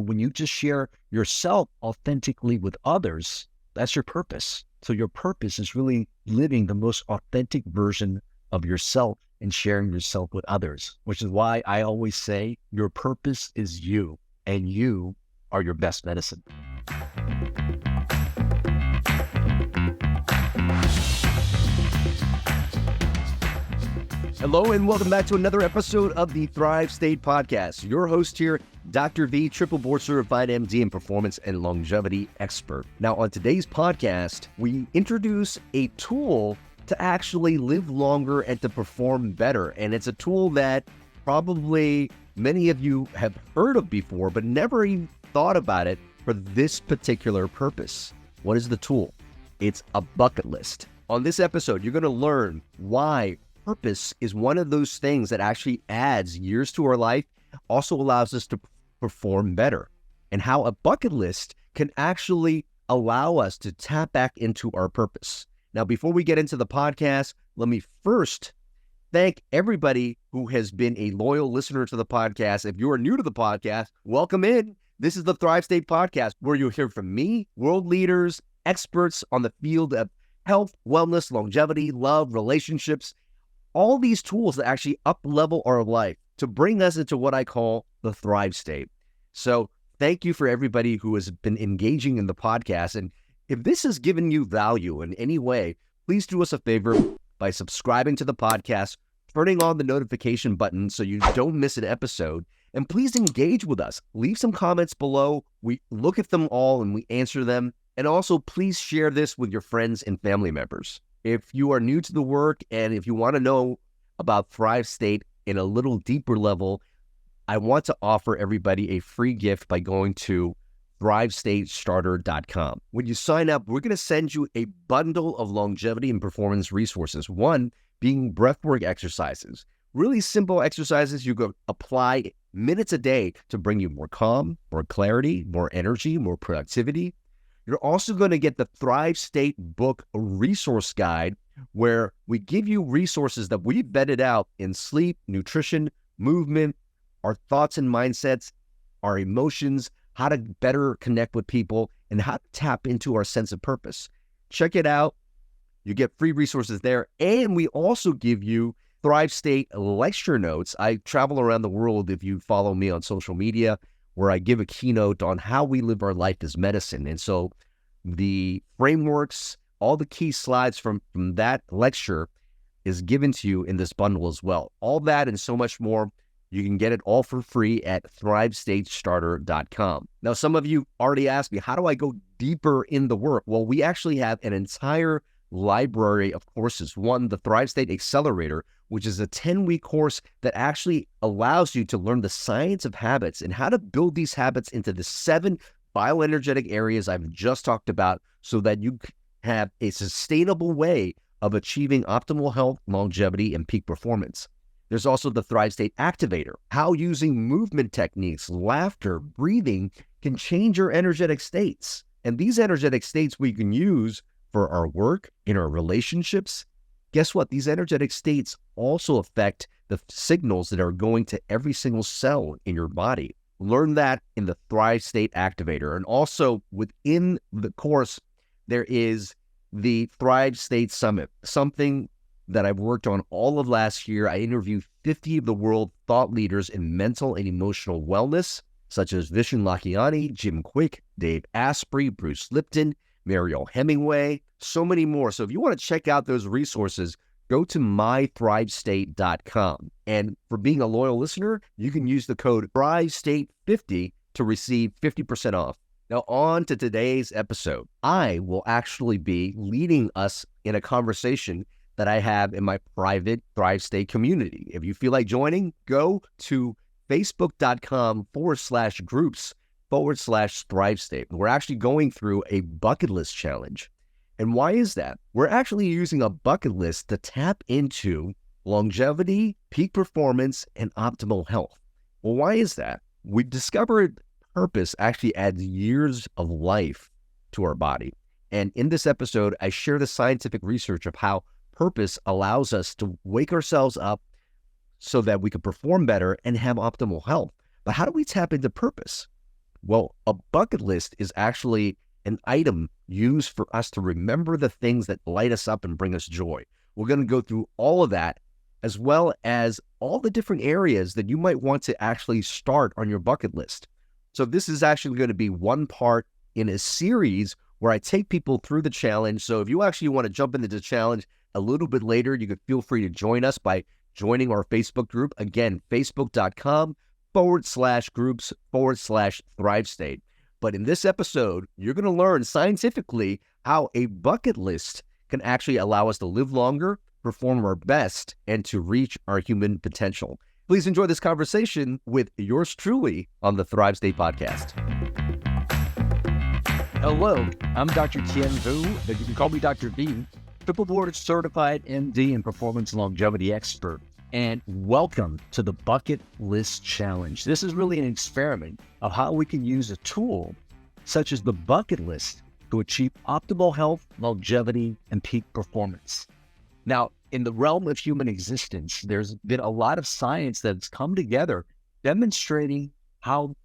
When you just share yourself authentically with others, that's your purpose. So your purpose is really living the most authentic version of yourself and sharing yourself with others, which is why I always say your purpose is you, and you are your best medicine. Hello and welcome back to another episode of the Thrive State Podcast. Your host here, Dr. V, triple board certified MD and performance and longevity expert. Now on today's podcast, we introduce a tool to actually live longer and to perform better. And it's a tool that probably many of you have heard of before, but never even thought about it for this particular purpose. What is the tool? It's a bucket list. On this episode, you're going to learn why purpose is one of those things that actually adds years to our life, also allows us to perform better, and how a bucket list can actually allow us to tap back into our purpose. Now, before we get into the podcast, let me first thank everybody who has been a loyal listener to the podcast. If you are new to the podcast, welcome in. This is the Thrive State Podcast, where you'll hear from me, world leaders, experts on the field of health, wellness, longevity, love, relationships, all these tools that actually up-level our life to bring us into what I call the Thrive State. So thank you for everybody who has been engaging in the podcast. And if this has given you value in any way, please do us a favor by subscribing to the podcast, turning on the notification button so you don't miss an episode, and please engage with us. Leave some comments below. We look at them all and we answer them. And also, please share this with your friends and family members. If you are new to the work and if you want to know about Thrive State in a little deeper level, I want to offer everybody a free gift by going to thrivestatestarter.com. When you sign up, we're going to send you a bundle of longevity and performance resources. One being breathwork exercises. Really simple exercises you go apply minutes a day to bring you more calm, more clarity, more energy, more productivity. You're also going to get the Thrive State book resource guide, where we give you resources that we've vetted out in sleep, nutrition, movement, our thoughts and mindsets, our emotions, how to better connect with people, and how to tap into our sense of purpose. Check it out. You get free resources there. And we also give you Thrive State lecture notes. I travel around the world, if you follow me on social media, where I give a keynote on how we live our life as medicine. And so the frameworks, all the key slides from that lecture is given to you in this bundle as well. All that and so much more, you can get it all for free at thrivestatestarter.com. Now, some of you already asked me, how do I go deeper in the work? Well, we actually have an entire library of courses. One, the Thrive State Accelerator, which is a 10-week course that actually allows you to learn the science of habits and how to build these habits into the 7 bioenergetic areas I've just talked about, so that you have a sustainable way of achieving optimal health, longevity, and peak performance. There's also the Thrive State Activator, how using movement techniques, laughter, breathing can change your energetic states. And these energetic states we can use for our work, in our relationships. Guess what? These energetic states also affect the signals that are going to every single cell in your body. Learn that in the Thrive State Activator. And also within the course, there is the Thrive State Summit, something that I've worked on all of last year. I interviewed 50 of the world thought leaders in mental and emotional wellness, such as Vishen Lakhiani, Jim Quick, Dave Asprey, Bruce Lipton, Mariel Hemingway, so many more. So if you want to check out those resources, go to mythrivestate.com. And for being a loyal listener, you can use the code THRIVESTATE50 to receive 50% off. Now on to today's episode. I will actually be leading us in a conversation that I have in my private Thrive State community. If you feel like joining, go to facebook.com/groups/Thrive State. We're actually going through a bucket list challenge. And why is that? We're actually using a bucket list to tap into longevity, peak performance, and optimal health. Well, why is that? We discovered purpose actually adds years of life to our body. And in this episode, I share the scientific research of how purpose allows us to wake ourselves up so that we can perform better and have optimal health. But how do we tap into purpose? Well, a bucket list is actually an item used for us to remember the things that light us up and bring us joy. We're going to go through all of that, as well as all the different areas that you might want to actually start on your bucket list. So this is actually going to be one part in a series where I take people through the challenge. So if you actually want to jump into the challenge a little bit later, you could feel free to join us by joining our Facebook group. Again, facebook.com/groups/Thrive State. But in this episode, you're going to learn scientifically how a bucket list can actually allow us to live longer, perform our best, and to reach our human potential. Please enjoy this conversation with yours truly on the Thrive State podcast. Hello, I'm Dr. Kien Vuu, but you can call me Dr. V, triple board certified MD and performance longevity expert. And welcome to the Bucket List Challenge. This is really an experiment of how we can use a tool such as the bucket list to achieve optimal health, longevity, and peak performance. Now, in the realm of human existence, there's been a lot of science that's come together demonstrating how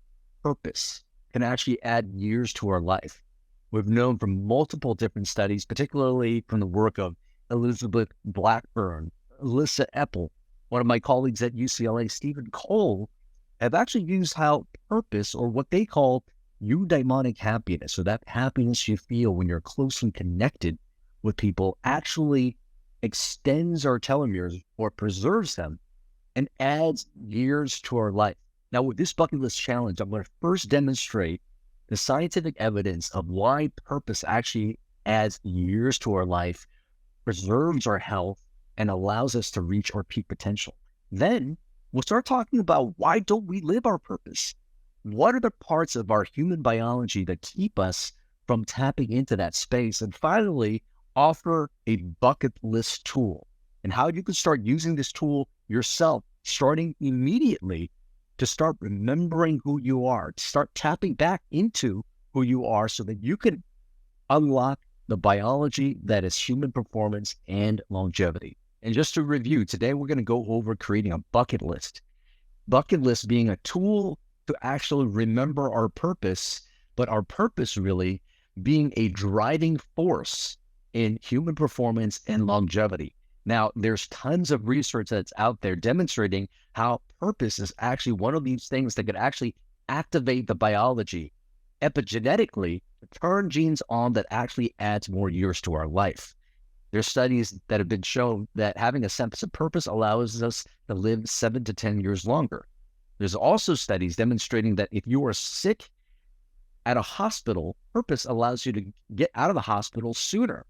purpose can actually add years to our life. We've known from multiple different studies, particularly from the work of Elizabeth Blackburn, Alyssa Epple, one of my colleagues at UCLA, Stephen Cole, have actually used how purpose, or what they call eudaimonic happiness, so that happiness you feel when you're closely connected with people, actually extends our telomeres or preserves them and adds years to our life. Now, with this bucket list challenge, I'm going to first demonstrate the scientific evidence of why purpose actually adds years to our life, preserves our health, and allows us to reach our peak potential. Then we'll start talking about why don't we live our purpose? What are the parts of our human biology that keep us from tapping into that space? And finally, offer a bucket list tool and how you can start using this tool yourself, starting immediately to start remembering who you are, to start tapping back into who you are so that you can unlock the biology that is human performance and longevity. And just to review, today we're going to go over creating a bucket list. Bucket list being a tool to actually remember our purpose, but our purpose really being a driving force in human performance and longevity. Now, there's tons of research that's out there demonstrating how purpose is actually one of these things that could actually activate the biology epigenetically to turn genes on that actually adds more years to our life. There's studies that have been shown that having a sense of purpose allows us to live 7 to 10 years longer. There's also studies demonstrating that if you are sick at a hospital, purpose allows you to get out of the hospital sooner.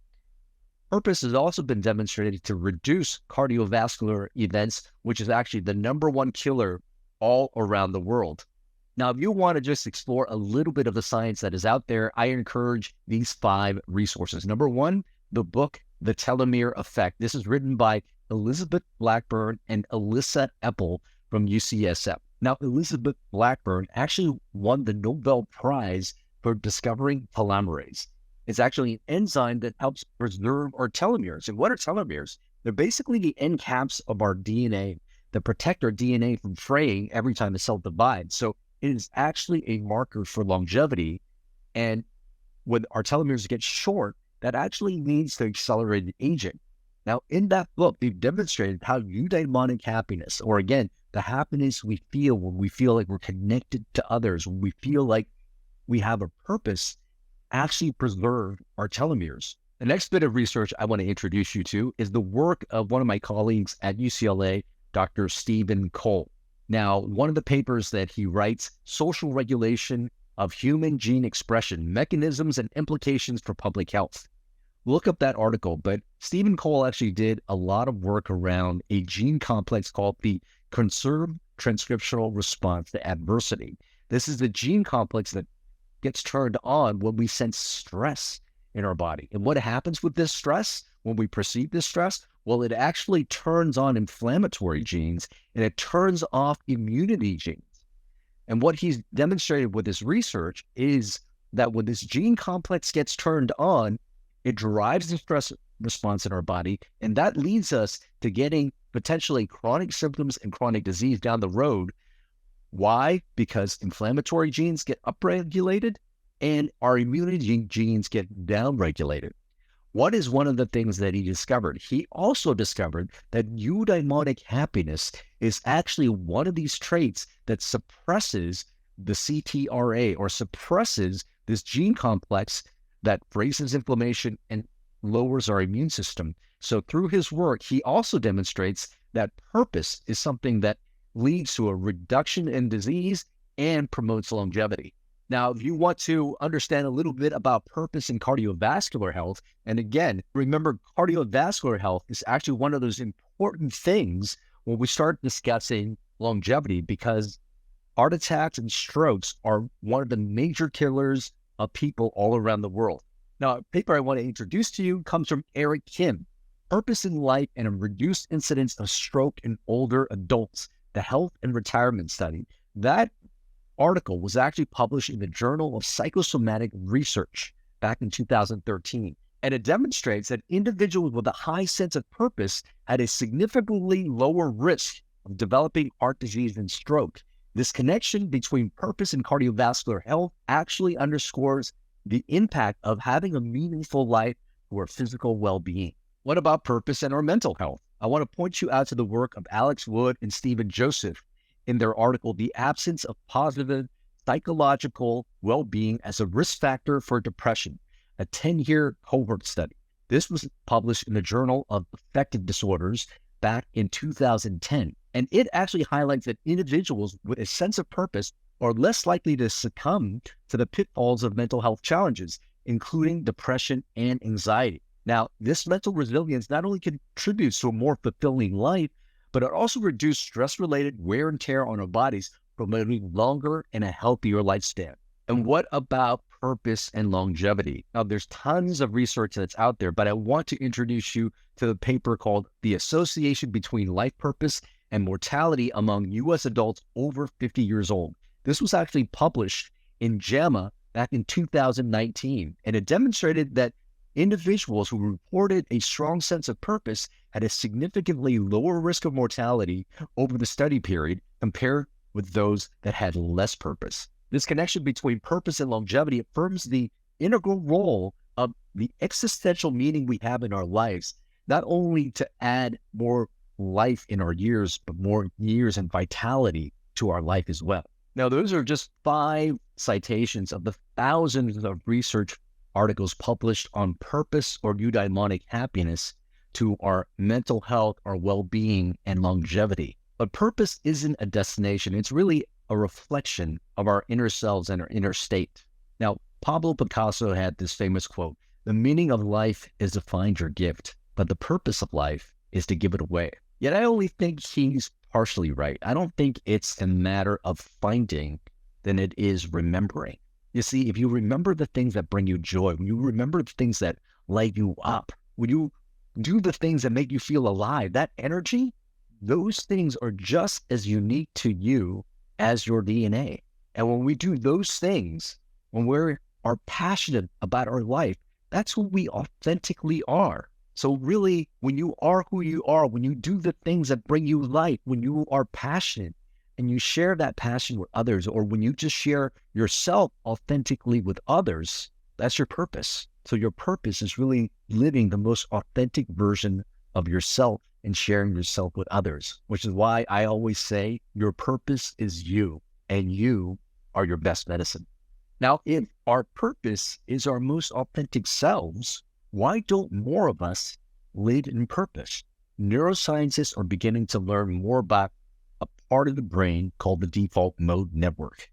Purpose has also been demonstrated to reduce cardiovascular events, which is actually the #1 killer all around the world. Now, if you want to just explore a little bit of the science that is out there, I encourage these 5 resources. Number 1, the book, The Telomere Effect. This is written by Elizabeth Blackburn and Alyssa Epple from UCSF. Now, Elizabeth Blackburn actually won the Nobel Prize for discovering telomerase. It's actually an enzyme that helps preserve our telomeres. And what are telomeres? They're basically the end caps of our DNA that protect our DNA from fraying every time a cell divides. So it is actually a marker for longevity. And when our telomeres get short, that actually leads to accelerated aging. Now, in that book, they've demonstrated how eudaimonic happiness, or again, the happiness we feel when we feel like we're connected to others, when we feel like we have a purpose, actually preserve our telomeres. The next bit of research I want to introduce you to is the work of one of my colleagues at UCLA, Dr. Stephen Cole. Now, one of the papers that he writes, Social Regulation of Human Gene Expression, Mechanisms and Implications for Public Health. Look up that article, but Stephen Cole actually did a lot of work around a gene complex called the conserved transcriptional response to adversity. This is the gene complex that gets turned on when we sense stress in our body. And what happens with this stress, when we perceive this stress? Well, it actually turns on inflammatory genes and it turns off immunity genes. And what he's demonstrated with his research is that when this gene complex gets turned on, it drives the stress response in our body, and that leads us to getting potentially chronic symptoms and chronic disease down the road Why? Because inflammatory genes get upregulated and our immunity genes get downregulated. What is one of the things that he discovered? He also discovered that eudaimonic happiness is actually one of these traits that suppresses the CTRA, or suppresses this gene complex that raises inflammation and lowers our immune system. So through his work, he also demonstrates that purpose is something that leads to a reduction in disease and promotes longevity. Now, if you want to understand a little bit about purpose in cardiovascular health, and again, remember, cardiovascular health is actually one of those important things when we start discussing longevity, because heart attacks and strokes are one of the major killers of people all around the world. Now, a paper I want to introduce to you comes from Eric Kim, Purpose in Life and a Reduced Incidence of Stroke in Older Adults, the Health and Retirement Study. That article was actually published in the Journal of Psychosomatic Research back in 2013. And it demonstrates that individuals with a high sense of purpose had a significantly lower risk of developing heart disease and stroke. This connection between purpose and cardiovascular health actually underscores the impact of having a meaningful life for our physical well-being. What about purpose and our mental health? I want to point you out to the work of Alex Wood and Stephen Joseph in their article, The Absence of Positive Psychological Well-Being as a Risk Factor for Depression, a 10-year cohort study. This was published in the Journal of Affective Disorders back in 2010. And it actually highlights that individuals with a sense of purpose are less likely to succumb to the pitfalls of mental health challenges, including depression and anxiety. Now, this mental resilience not only contributes to a more fulfilling life, but it also reduces stress-related wear and tear on our bodies, promoting longer and a healthier lifespan. And what about purpose and longevity? Now, there's tons of research that's out there, but I want to introduce you to the paper called The Association Between Life Purpose and Mortality Among U.S. Adults Over 50 Years Old. This was actually published in JAMA back in 2019, and it demonstrated that individuals who reported a strong sense of purpose had a significantly lower risk of mortality over the study period compared with those that had less purpose. This connection between purpose and longevity affirms the integral role of the existential meaning we have in our lives, not only to add more life in our years, but more years and vitality to our life as well. Now, those are just 5 citations of the thousands of research articles published on purpose or eudaimonic happiness to our mental health, our well-being, and longevity. But purpose isn't a destination. It's really a reflection of our inner selves and our inner state. Now, Pablo Picasso had this famous quote, "The meaning of life is to find your gift, but the purpose of life is to give it away." Yet I only think he's partially right. I don't think it's a matter of finding than it is remembering. You see, if you remember the things that bring you joy, when you remember the things that light you up, when you do the things that make you feel alive, that energy, those things are just as unique to you as your DNA. And when we do those things, when we are passionate about our life, that's who we authentically are. So really, when you are who you are, when you do the things that bring you life, when you are passionate and you share that passion with others, or when you just share yourself authentically with others, that's your purpose. So your purpose is really living the most authentic version of yourself and sharing yourself with others, which is why I always say your purpose is you, and you are your best medicine. Now, if our purpose is our most authentic selves, why don't more of us live in purpose? Neuroscientists are beginning to learn more about a part of the brain called the default mode network.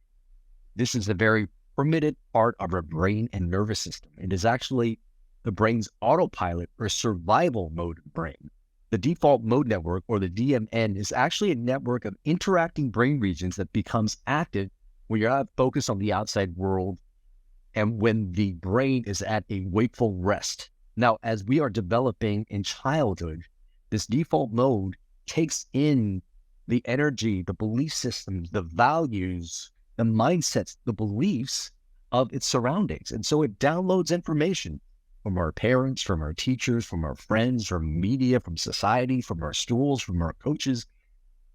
This is a very primitive part of our brain and nervous system. It is actually the brain's autopilot or survival mode brain. The default mode network, or the DMN, is actually a network of interacting brain regions that becomes active when you're not focused on the outside world and when the brain is at a wakeful rest. Now, as we are developing in childhood, this default mode takes in the energy, the belief systems, the values, the mindsets, the beliefs of its surroundings. And so it downloads information from our parents, from our teachers, from our friends, from media, from society, from our schools, from our coaches,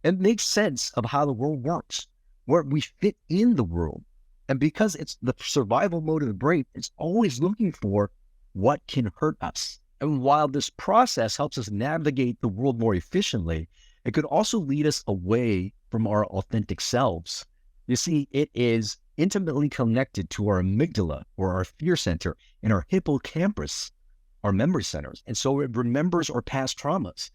and makes sense of how the world works. where we fit in the world. And because it's the survival mode of the brain, it's always looking for what can hurt us. And while this process helps us navigate the world more efficiently, it could also lead us away from our authentic selves. You see, it is intimately connected to our amygdala, or our fear center, and our hippocampus, our memory centers. And so it remembers our past traumas.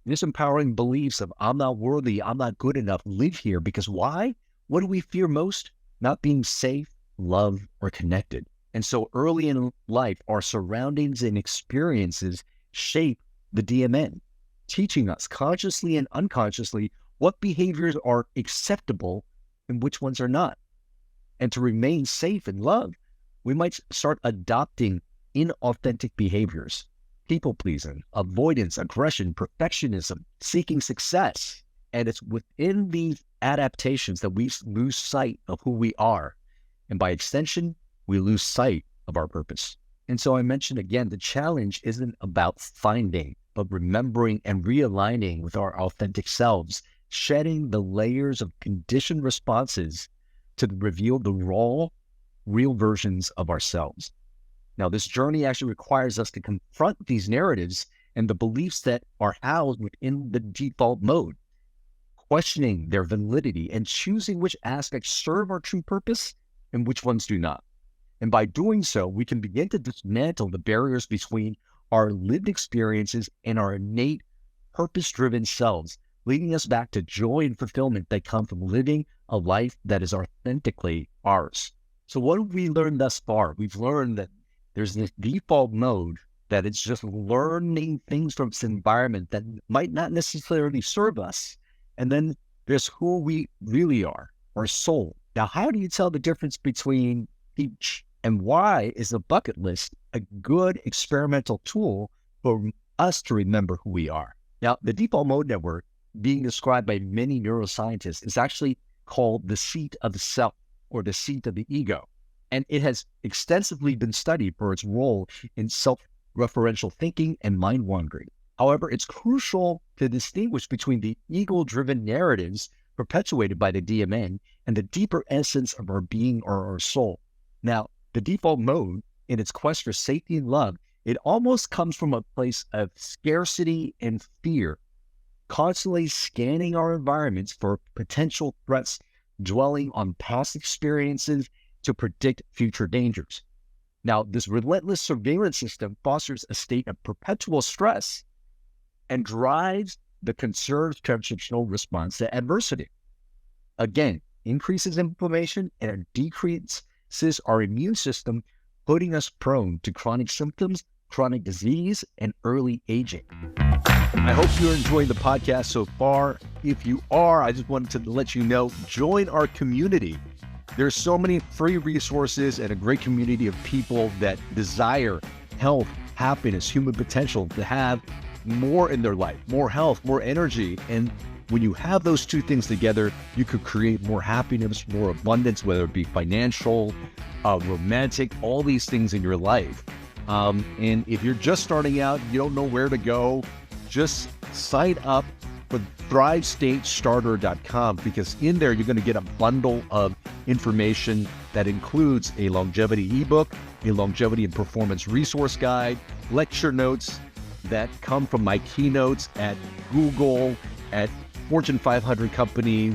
Disempowering beliefs of I'm not worthy, I'm not good enough live here because why? What do we fear most? Not being safe, loved, or connected. And so early in life, our surroundings and experiences shape the DMN, teaching us consciously and unconsciously what behaviors are acceptable and which ones are not. And to remain safe and loved, we might start adopting inauthentic behaviors. People-pleasing, avoidance, aggression, perfectionism, seeking success. And it's within these adaptations that we lose sight of who we are. And by extension, we lose sight of our purpose. And so I mentioned again, the challenge isn't about finding, but remembering and realigning with our authentic selves, shedding the layers of conditioned responses to reveal the raw, real versions of ourselves. Now, this journey actually requires us to confront these narratives and the beliefs that are housed within the default mode, questioning their validity and choosing which aspects serve our true purpose and which ones do not. And by doing so, we can begin to dismantle the barriers between our lived experiences and our innate purpose-driven selves, leading us back to joy and fulfillment that come from living a life that is authentically ours. So what have we learned thus far? We've learned that there's this default mode that it's just learning things from its environment that might not necessarily serve us. And then there's who we really are, our soul. Now, how do you tell the difference between each? And why is the bucket list a good experimental tool for us to remember who we are? Now, the default mode network, being described by many neuroscientists, is actually called the seat of the self, or the seat of the ego. And it has extensively been studied for its role in self-referential thinking and mind wandering. However, it's crucial to distinguish between the ego-driven narratives perpetuated by the DMN and the deeper essence of our being or our soul. Now, the default mode, in its quest for safety and love, it almost comes from a place of scarcity and fear, constantly scanning our environments for potential threats, dwelling on past experiences to predict future dangers. Now, this relentless surveillance system fosters a state of perpetual stress and drives the conserved transitional response to adversity. Again, increases inflammation and decreases our immune system, putting us prone to chronic symptoms, chronic disease, and early aging. I hope you're enjoying the podcast so far. If you are, I just wanted to let you know, join our community. There's so many free resources and a great community of people that desire health, happiness, human potential, to have more in their life, more health, more energy. And when you have those two things together, you could create more happiness, more abundance, whether it be financial, romantic, all these things in your life. And if you're just starting out, you don't know where to go, just sign up for ThriveStateStarter.com, because in there you're going to get a bundle of information that includes a longevity ebook, a longevity and performance resource guide, lecture notes that come from my keynotes at Google, at Fortune 500 companies,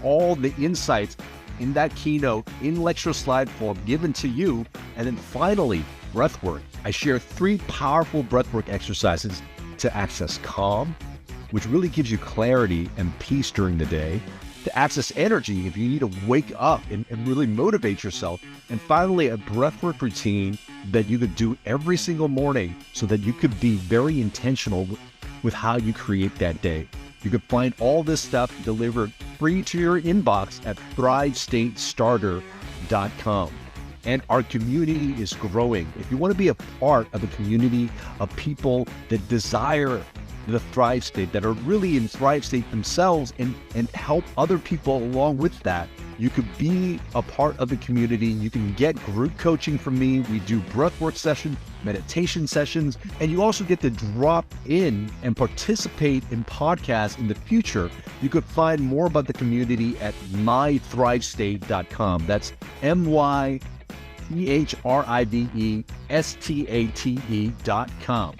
all the insights in that keynote in lecture slide form given to you. And then finally, breathwork. I share 3 powerful breathwork exercises to access calm, which really gives you clarity and peace during the day, to access energy if you need to wake up and really motivate yourself, and finally a breathwork routine that you could do every single morning so that you could be very intentional with how you create that day. You could find all this stuff delivered free to your inbox at ThriveStateStarter.com. And our community is growing. If you want to be a part of a community of people that desire the Thrive State, that are really in Thrive State themselves, and help other people along with that. You could be a part of the community. You can get group coaching from me. We do breathwork sessions, meditation sessions, and you also get to drop in and participate in podcasts in the future. You could find more about the community at mythrivestate.com. That's mythrivestate.com.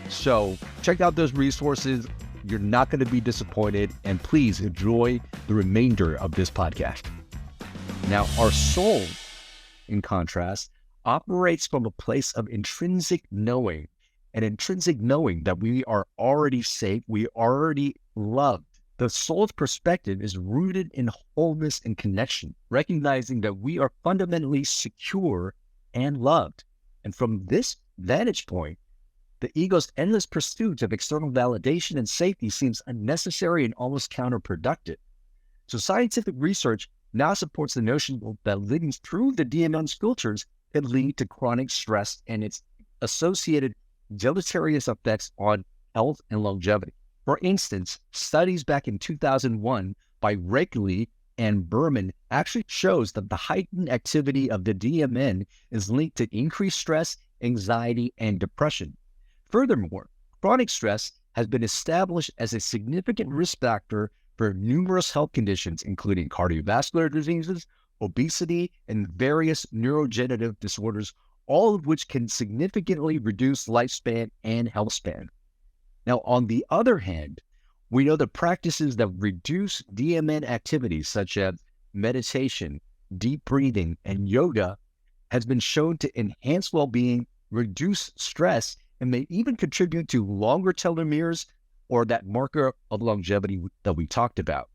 So check out those resources. You're not going to be disappointed, and please enjoy the remainder of this podcast. Now, our soul, in contrast, operates from a place of intrinsic knowing, an intrinsic knowing that we are already safe, we already loved. The soul's perspective is rooted in wholeness and connection, recognizing that we are fundamentally secure and loved. And from this vantage point, the ego's endless pursuit of external validation and safety seems unnecessary and almost counterproductive. So scientific research now supports the notion that living through the DMN's filters can lead to chronic stress and its associated deleterious effects on health and longevity. For instance, studies back in 2001 by Regley and Berman actually shows that the heightened activity of the DMN is linked to increased stress, anxiety, and depression. Furthermore, chronic stress has been established as a significant risk factor for numerous health conditions, including cardiovascular diseases, obesity, and various neurodegenerative disorders, all of which can significantly reduce lifespan and health span. Now, on the other hand, we know that practices that reduce DMN activities, such as meditation, deep breathing, and yoga, has been shown to enhance well-being, reduce stress, and may even contribute to longer telomeres, or that marker of longevity that we talked about.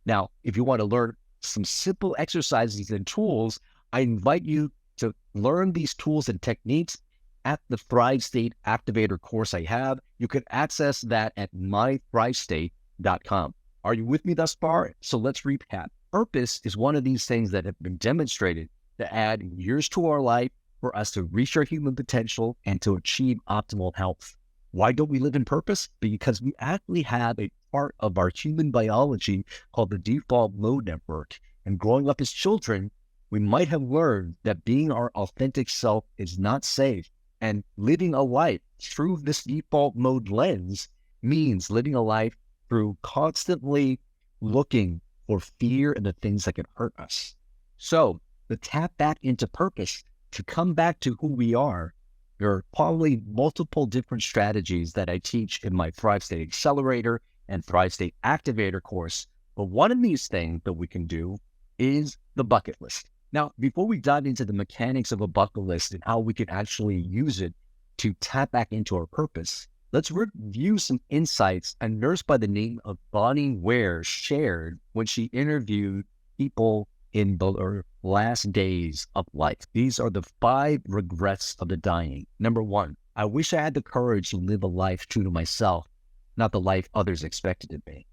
Now, if you want to learn some simple exercises and tools, I invite you to learn these tools and techniques at the Thrive State Activator course I have. You can access that at mythrivestate.com. Are you with me thus far? So let's recap. Purpose is one of these things that have been demonstrated to add years to our life for us to reach our human potential and to achieve optimal health. Why don't we live in purpose? Because we actually have a part of our human biology called the default mode network. And growing up as children, we might have learned that being our authentic self is not safe. And living a life through this default mode lens means living a life through constantly looking for fear and the things that can hurt us. So to tap back into purpose, to come back to who we are, there are probably multiple different strategies that I teach in my Thrive State Accelerator and Thrive State Activator course. But one of these things that we can do is the bucket list. Now, before we dive into the mechanics of a bucket list and how we can actually use it to tap back into our purpose, let's review some insights a nurse by the name of Bonnie Ware shared when she interviewed people in the last days of life. These are the 5 regrets of the dying. Number 1, I wish I had the courage to live a life true to myself, not the life others expected of me.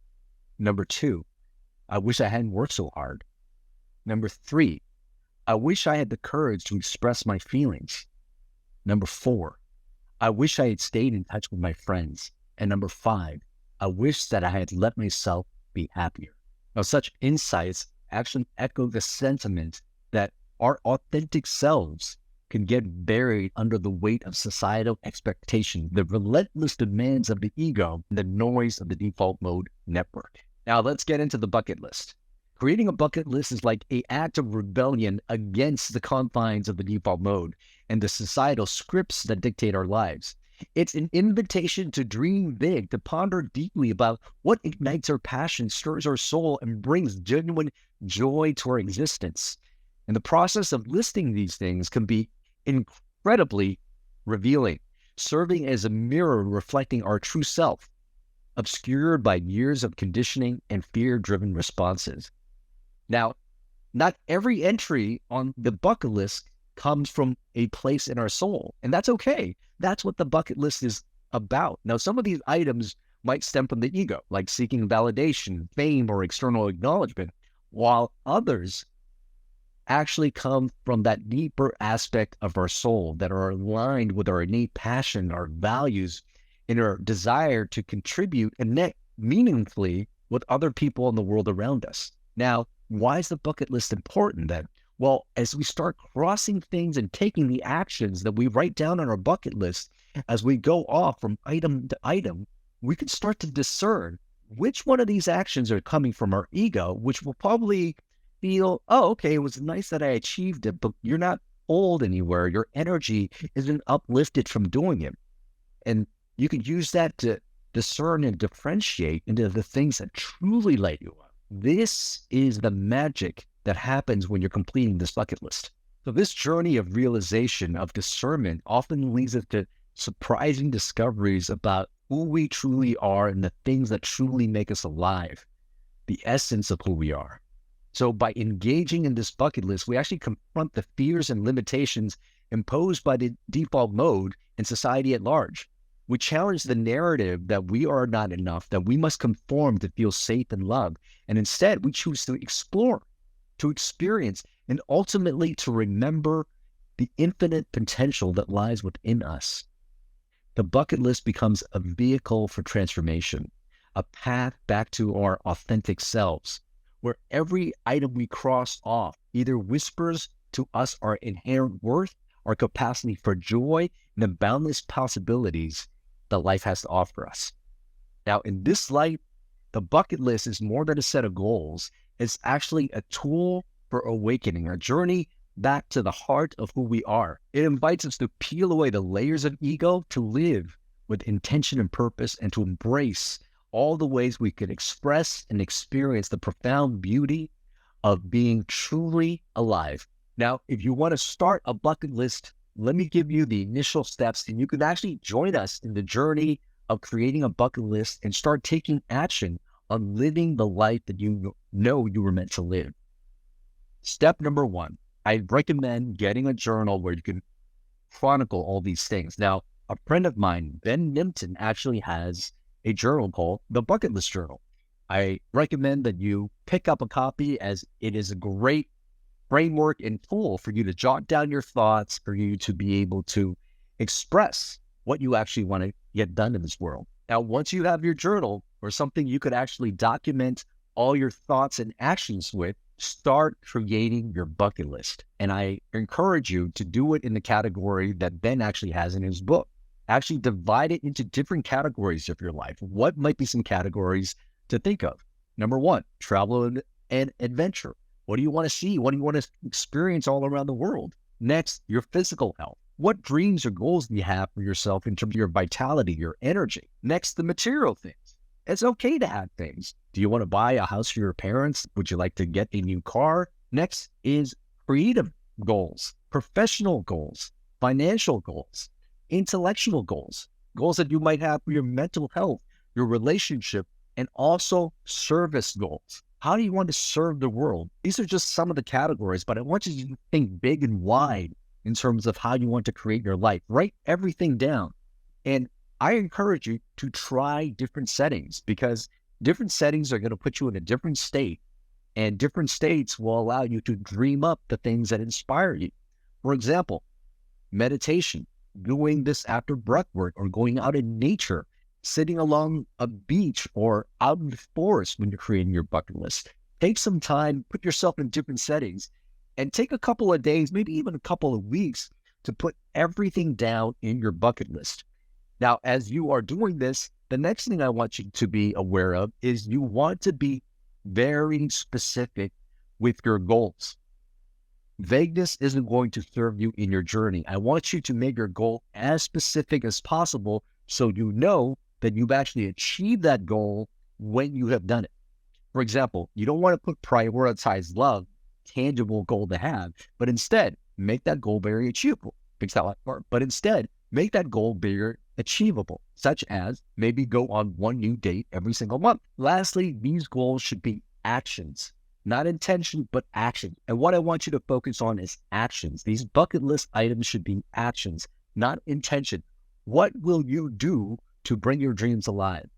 Number 2, I wish I hadn't worked so hard. Number 3, I wish I had the courage to express my feelings. Number 4, I wish I had stayed in touch with my friends. And number 5, I wish that I had let myself be happier. Now, such insights actually echo the sentiment that our authentic selves can get buried under the weight of societal expectation, the relentless demands of the ego, and the noise of the default mode network. Now let's get into the bucket list. Creating a bucket list is like an act of rebellion against the confines of the default mode and the societal scripts that dictate our lives. It's an invitation to dream big, to ponder deeply about what ignites our passion, stirs our soul, and brings genuine joy to our existence. And the process of listing these things can be incredibly revealing, serving as a mirror reflecting our true self, obscured by years of conditioning and fear-driven responses. Now, not every entry on the bucket list comes from a place in our soul, and that's okay. That's what the bucket list is about. Now, some of these items might stem from the ego, like seeking validation, fame, or external acknowledgement, while others actually come from that deeper aspect of our soul that are aligned with our innate passion, our values, in our desire to contribute and connect meaningfully with other people in the world around us. Now, why is the bucket list important then? Well, as we start crossing things and taking the actions that we write down on our bucket list, as we go off from item to item, we can start to discern which one of these actions are coming from our ego, which will probably feel, oh, okay, it was nice that I achieved it, but you're not pulled anywhere. Your energy isn't uplifted from doing it. And you can use that to discern and differentiate into the things that truly light you up. This is the magic that happens when you're completing this bucket list. So this journey of realization, of discernment, often leads us to surprising discoveries about who we truly are and the things that truly make us alive, the essence of who we are. So by engaging in this bucket list, we actually confront the fears and limitations imposed by the default mode in society at large. We challenge the narrative that we are not enough, that we must conform to feel safe and loved. And instead, we choose to explore, to experience, and ultimately to remember the infinite potential that lies within us. The bucket list becomes a vehicle for transformation, a path back to our authentic selves, where every item we cross off either whispers to us our inherent worth, our capacity for joy, and the boundless possibilities that life has to offer us. Now, in this light, the bucket list is more than a set of goals. It's actually a tool for awakening, a journey back to the heart of who we are. It invites us to peel away the layers of ego, to live with intention and purpose, and to embrace all the ways we can express and experience the profound beauty of being truly alive. Now, if you want to start a bucket list, let me give you the initial steps, and you can actually join us in the journey of creating a bucket list and start taking action on living the life that you know you were meant to live. Step number one, I recommend getting a journal where you can chronicle all these things. Now, a friend of mine, Ben Nimpton, actually has a journal called the Bucket List Journal. I recommend that you pick up a copy, as it is a great framework and tool for you to jot down your thoughts, for you to be able to express what you actually want to get done in this world. Now, once you have your journal or something you could actually document all your thoughts and actions with, start creating your bucket list. And I encourage you to do it in the category that Ben actually has in his book. Actually divide it into different categories of your life. What might be some categories to think of? Number one, travel and adventure. What do you want to see? What do you want to experience all around the world? Next, your physical health. What dreams or goals do you have for yourself in terms of your vitality, your energy? Next, the material things. It's okay to have things. Do you want to buy a house for your parents? Would you like to get a new car? Next is creative goals, professional goals, financial goals, intellectual goals, goals that you might have for your mental health, your relationship, and also service goals. How do you want to serve the world? These are just some of the categories, but I want you to think big and wide in terms of how you want to create your life. Write everything down. And I encourage you to try different settings, because different settings are going to put you in a different state, and different states will allow you to dream up the things that inspire you. For example, meditation, doing this after breath work, or going out in nature, sitting along a beach or out in the forest when you're creating your bucket list. Take some time, put yourself in different settings, and take a couple of days, maybe even a couple of weeks, to put everything down in your bucket list. Now, as you are doing this, the next thing I want you to be aware of is you want to be very specific with your goals. Vagueness isn't going to serve you in your journey. I want you to make your goal as specific as possible so you know that you've actually achieved that goal when you have done it. For example, you don't want to put prioritize love, tangible goal to have, but instead make that goal very achievable. But instead, make that goal very achievable, such as maybe go on one new date every single month. Lastly, these goals should be actions, not intention, but action. And what I want you to focus on is actions. These bucket list items should be actions, not intention. What will you do to bring your dreams alive?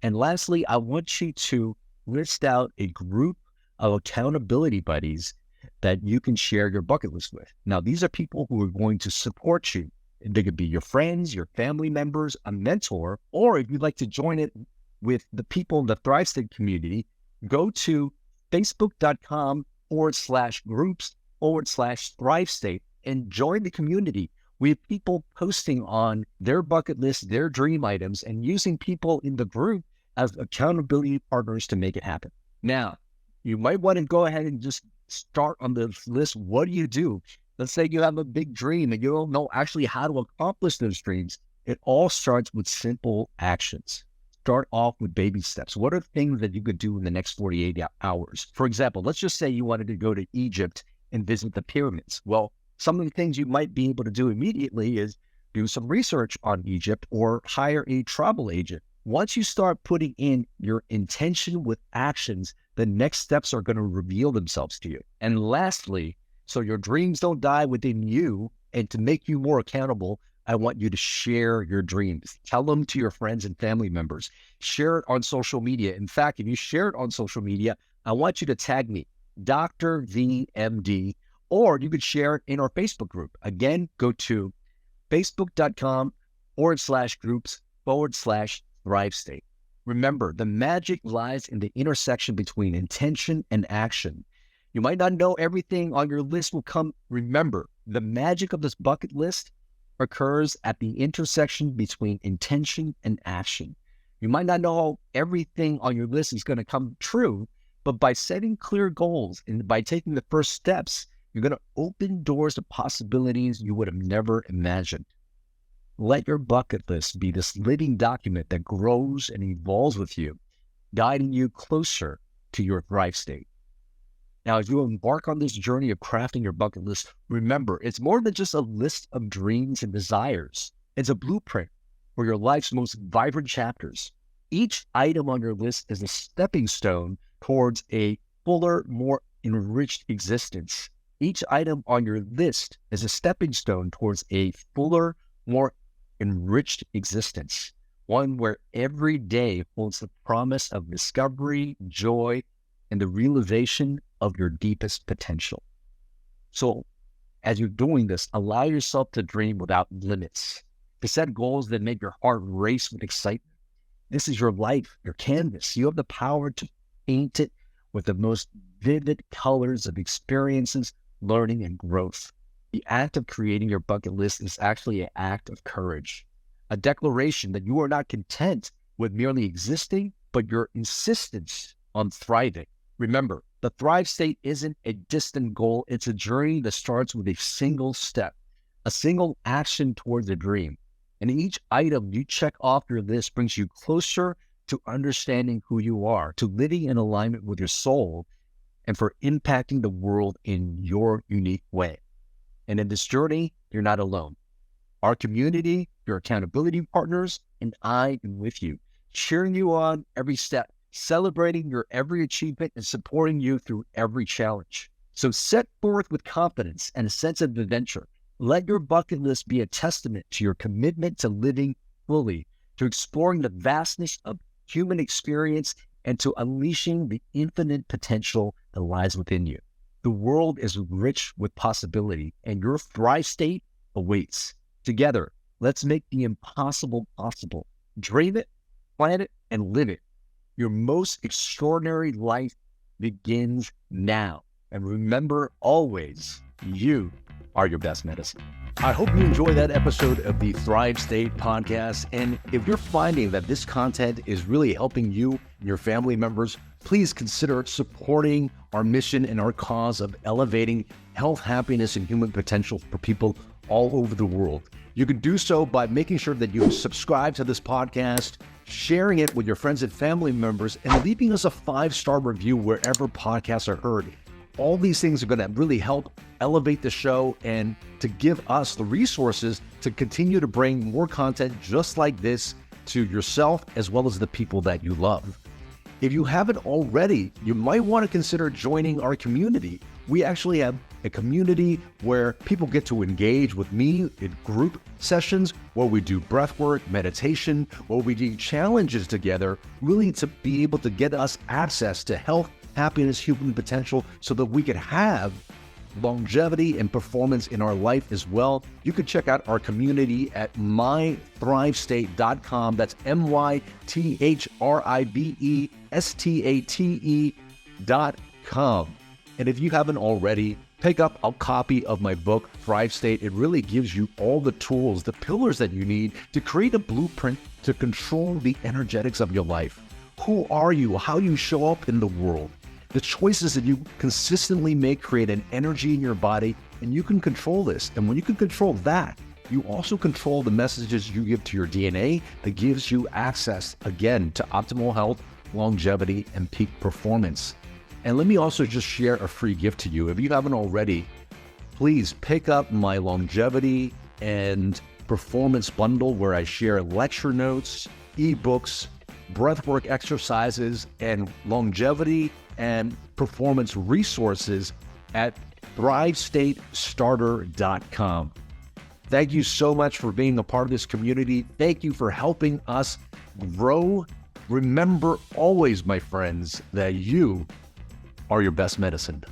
And lastly, I want you to list out a group of accountability buddies that you can share your bucket list with. Now, these are people who are going to support you They could be your friends, your family members, a mentor, or if you'd like to join it with the people in the Thrive State community, go to facebook.com/groups/Thrive State and join the community. We have people posting on their bucket list, their dream items, and using people in the group as accountability partners to make it happen. Now, you might want to go ahead and just start on the list. What do you do? Let's say you have a big dream and you don't know actually how to accomplish those dreams. It all starts with simple actions. Start off with baby steps. What are things that you could do in the next 48 hours? For example, let's just say you wanted to go to Egypt and visit the pyramids. Well, some of the things you might be able to do immediately is do some research on Egypt or hire a travel agent. Once you start putting in your intention with actions, the next steps are going to reveal themselves to you. And lastly, so your dreams don't die within you, and to make you more accountable, I want you to share your dreams. Tell them to your friends and family members. Share it on social media. In fact, if you share it on social media, I want you to tag me, Dr. VMD, or you could share it in our Facebook group. Again, go to facebook.com/groups/Thrive State. Remember, the magic lies in the intersection between intention and action. You might not know everything on your list will come. Remember, the magic of this bucket list occurs at the intersection between intention and action. You might not know everything on your list is going to come true, but by setting clear goals and by taking the first steps, you're going to open doors to possibilities you would have never imagined. Let your bucket list be this living document that grows and evolves with you, guiding you closer to your Thrive State. Now, as you embark on this journey of crafting your bucket list, remember, it's more than just a list of dreams and desires. It's a blueprint for your life's most vibrant chapters. Each item on your list is a stepping stone towards a fuller, more enriched existence. Each item on your list is a stepping stone towards a fuller, more enriched existence, one where every day holds the promise of discovery, joy, and the realization of your deepest potential. So as you're doing this, allow yourself to dream without limits, to set goals that make your heart race with excitement. This is your life, your canvas. You have the power to paint it with the most vivid colors of experiences, learning, and growth. The act of creating your bucket list is actually an act of courage, a declaration that you are not content with merely existing, but your insistence on thriving. Remember, the Thrive State isn't a distant goal. It's a journey that starts with a single step, a single action towards a dream. And each item you check off your list brings you closer to understanding who you are, to living in alignment with your soul, and for impacting the world in your unique way. And in this journey, you're not alone. Our community, your accountability partners, and I am with you, cheering you on every step, celebrating your every achievement, and supporting you through every challenge. So set forth with confidence and a sense of adventure. Let your bucket list be a testament to your commitment to living fully, to exploring the vastness of human experience, and to unleashing the infinite potential that lies within you. The world is rich with possibility, and your Thrive State awaits. Together, let's make the impossible possible. Dream it, plan it, and live it. Your most extraordinary life begins now. And remember always, you are your best medicine. I hope you enjoy that episode of the Thrive State podcast. And if you're finding that this content is really helping you and your family members, please consider supporting our mission and our cause of elevating health, happiness, and human potential for people all over the world. You can do so by making sure that you subscribe to this podcast, sharing it with your friends and family members, and leaving us a 5-star review wherever podcasts are heard. All these things are going to really help elevate the show and to give us the resources to continue to bring more content just like this to yourself as well as the people that you love. If you haven't already, you might want to consider joining our community. We actually have a community where people get to engage with me in group sessions, where we do breathwork, meditation, where we do challenges together, really to be able to get us access to health, happiness, human potential, so that we could have longevity and performance in our life as well, you can check out our community at mythrivestate.com. That's mythrivestate.com. And if you haven't already, pick up a copy of my book, Thrive State. It really gives you all the tools, the pillars that you need to create a blueprint to control the energetics of your life. Who are you? How you show up in the world? The choices that you consistently make create an energy in your body, and you can control this. And when you can control that, you also control the messages you give to your DNA that gives you access, again, to optimal health, longevity, and peak performance. And let me also just share a free gift to you. If you haven't already, please pick up my longevity and performance bundle where I share lecture notes, ebooks, breathwork exercises, and longevity and performance resources at thrivestatestarter.com. Thank you so much for being a part of this community. Thank you for helping us grow. Remember always, my friends, that you are your best medicine.